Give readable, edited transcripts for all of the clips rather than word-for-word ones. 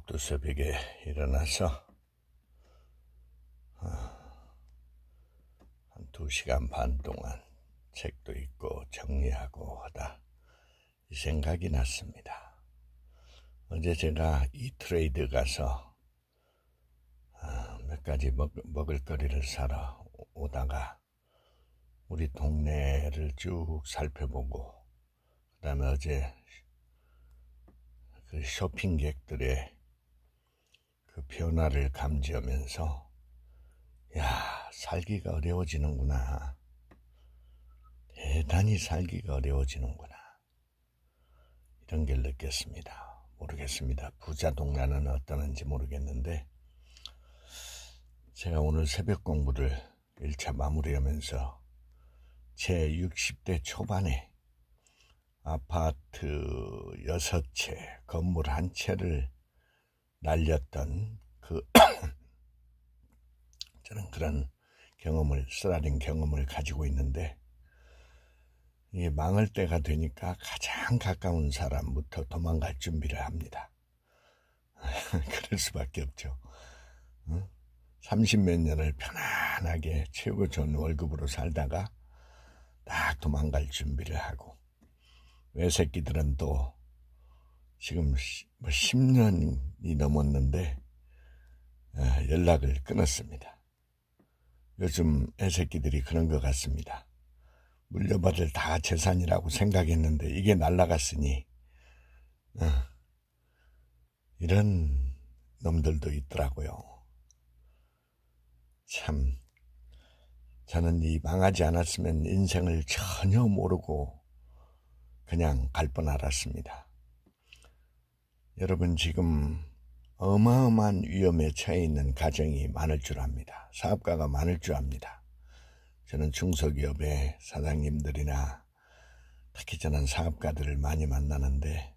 꼭두 일어나서 한 2시간 반 동안 책도 읽고 정리하고 하다 이 생각이 났습니다. 어제 제가 이트레이드 가서 몇 가지 먹을거리를 사러 오다가 우리 동네를 쭉 살펴보고, 그 다음에 어제 그 쇼핑객들의 그 변화를 감지하면서 살기가 어려워지는구나, 대단히 살기가 어려워지는구나, 이런 걸 느꼈습니다. 모르겠습니다. 부자 동네는 어떠는지 모르겠는데, 제가 오늘 새벽 공부를 1차 마무리하면서 제 60대 초반에 아파트 6채, 건물 1채를 날렸던 저는 그런 쓰라린 경험을 가지고 있는데, 이게 망할 때가 되니까 가장 가까운 사람부터 도망갈 준비를 합니다. 그럴 수밖에 없죠. 30몇 년을 편안하게 최고 좋은 월급으로 살다가 딱 도망갈 준비를 하고, 외새끼들은 또 지금 10년이 넘었는데 연락을 끊었습니다. 요즘 애새끼들이 그런 것 같습니다. 물려받을 다 재산이라고 생각했는데 이게 날아갔으니 이런 놈들도 있더라고요. 참, 저는 이 망하지 않았으면 인생을 전혀 모르고 그냥 갈 뻔 알았습니다. 여러분, 지금 어마어마한 위험에 처해 있는 가정이 많을 줄 압니다. 사업가가 많을 줄 압니다. 저는 중소기업의 사장님들이나 특히 저는 사업가들을 많이 만나는데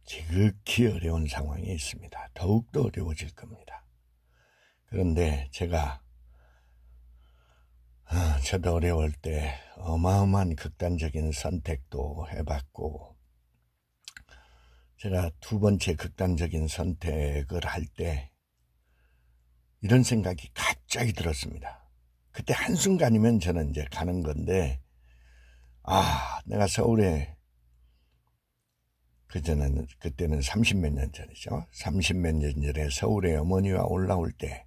지극히 어려운 상황에 있습니다. 더욱더 어려워질 겁니다. 그런데 제가 저도 어려울 때 어마어마한 극단적인 선택도 해봤고, 제가 2번째 극단적인 선택을 할 때 이런 생각이 갑자기 들었습니다. 그때 한순간이면 저는 이제 가는 건데, 내가 서울에, 그때는 30몇 년 전이죠. 30몇 년 전에 서울에 어머니와 올라올 때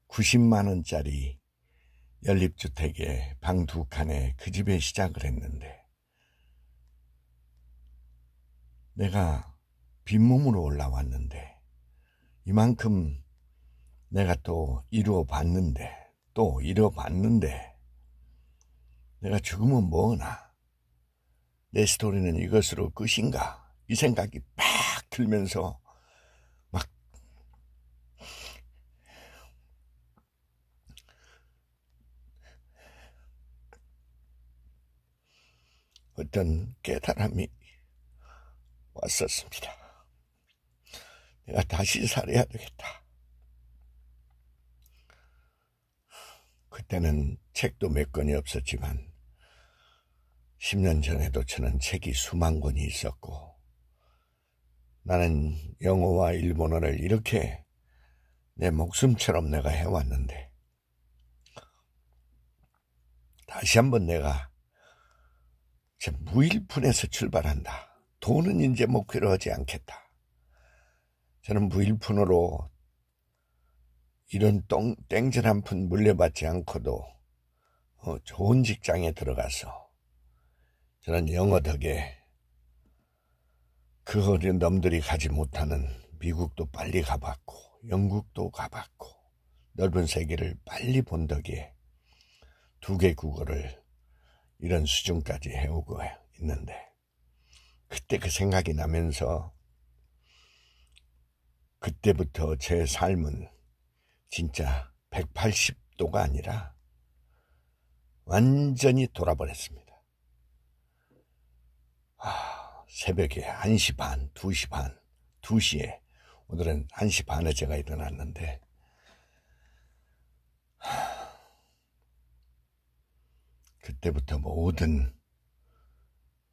90만 원짜리 연립주택에 방 2칸에 그 집에 시작을 했는데, 내가 빈몸으로 올라왔는데 이만큼 내가 또 이루어봤는데 내가 죽으면 뭐하나, 내 스토리는 이것으로 끝인가, 이 생각이 팍 들면서 막 어떤 깨달음이 왔었습니다. 내가 다시 살아야 되겠다. 그때는 책도 몇 권이 없었지만 10년 전에도 저는 책이 수만 권이 있었고, 나는 영어와 일본어를 이렇게 내 목숨처럼 내가 해왔는데, 다시 한번 내가 무일푼에서 출발한다. 돈은 이제 목표로 하지 않겠다. 저는 무일푼으로 이런 땡전 한 푼 물려받지 않고도 좋은 직장에 들어가서 저는 영어 덕에 그 어린 놈들이 가지 못하는 미국도 빨리 가봤고, 영국도 가봤고, 넓은 세계를 빨리 본 덕에 2개 국어를 이런 수준까지 해오고 있는데, 그때 그 생각이 나면서 그때부터 제 삶은 진짜 180도가 아니라 완전히 돌아버렸습니다. 새벽에 1시 반, 2시 반, 2시에, 오늘은 1시 반에 제가 일어났는데, 그때부터 모든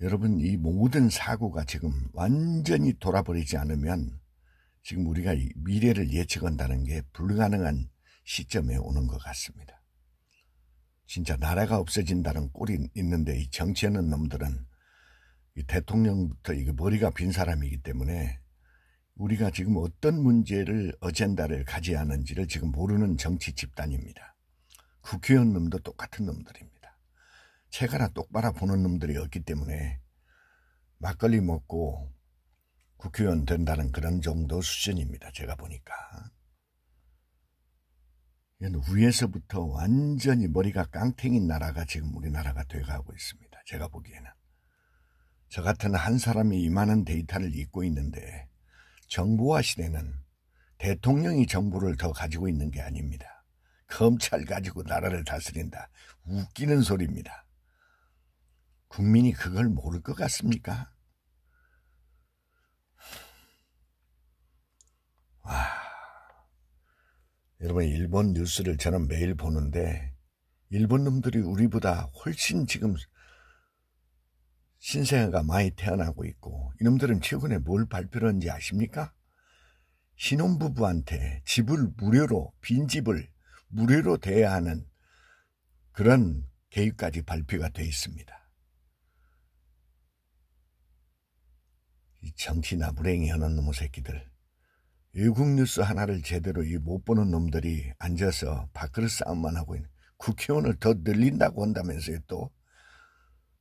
여러분, 이 모든 사고가 지금 완전히 돌아버리지 않으면 지금 우리가 이 미래를 예측한다는 게 불가능한 시점에 오는 것 같습니다. 진짜 나라가 없어진다는 꼴이 있는데 이 정치하는 놈들은 이 대통령부터 이게 머리가 빈 사람이기 때문에 우리가 지금 어떤 문제를 어젠다를 가져야 하는지를 지금 모르는 정치 집단입니다. 국회의원 놈도 똑같은 놈들입니다. 책 하나 똑바로 보는 놈들이 없기 때문에 막걸리 먹고 국회의원 된다는 그런 정도 수준입니다. 제가 보니까. 위에서부터 완전히 머리가 깡탱인 나라가 지금 우리나라가 돼가고 있습니다. 제가 보기에는. 저 같은 한 사람이 이만한 데이터를 잊고 있는데 정보화 시대는 대통령이 정보를 더 가지고 있는 게 아닙니다. 검찰 가지고 나라를 다스린다. 웃기는 소리입니다. 국민이 그걸 모를 것 같습니까? 여러분, 일본 뉴스를 저는 매일 보는데 일본 놈들이 우리보다 훨씬 지금 신생아가 많이 태어나고 있고, 이놈들은 최근에 뭘 발표를 한지 아십니까? 신혼부부한테 집을 무료로, 빈집을 무료로 대야 하는 그런 계획까지 발표가 되어 있습니다. 이 정치 나부랭이 하는 놈의 새끼들, 외국 뉴스 하나를 제대로 못 보는 놈들이 앉아서 밥그릇 싸움만 하고 있는, 국회의원을 더 늘린다고 한다면서요. 또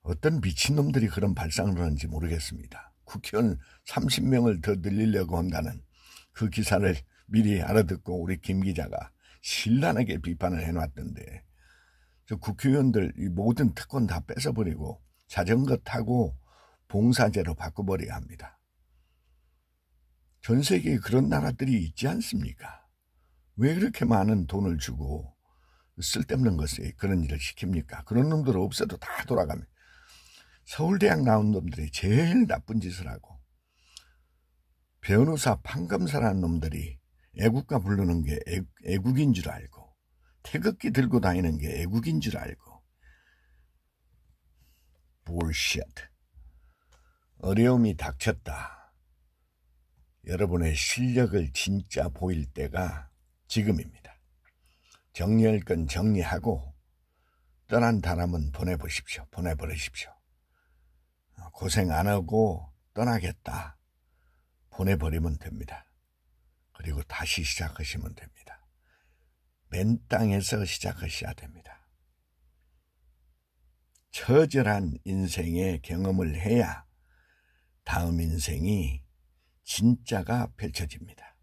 어떤 미친놈들이 그런 발상을 하는지 모르겠습니다. 국회의원 30명을 더 늘리려고 한다는 그 기사를 미리 알아듣고 우리 김 기자가 신랄하게 비판을 해놨던데, 저 국회의원들 이 모든 특권 다 뺏어버리고 자전거 타고 봉사제로 바꿔버려야 합니다. 전 세계에 그런 나라들이 있지 않습니까? 왜 그렇게 많은 돈을 주고 쓸데없는 것에 그런 일을 시킵니까? 그런 놈들 없어도 다 돌아가면. 서울대학 나온 놈들이 제일 나쁜 짓을 하고, 변호사 판검사라는 놈들이 애국가 부르는 게 애국인 줄 알고, 태극기 들고 다니는 게 애국인 줄 알고. bullshit. 어려움이 닥쳤다. 여러분의 실력을 진짜 보일 때가 지금입니다. 정리할 건 정리하고 떠난 사람은 보내보십시오. 보내버리십시오. 고생 안 하고 떠나겠다. 보내버리면 됩니다. 그리고 다시 시작하시면 됩니다. 맨 땅에서 시작하셔야 됩니다. 처절한 인생의 경험을 해야 다음 인생이 진짜가 펼쳐집니다.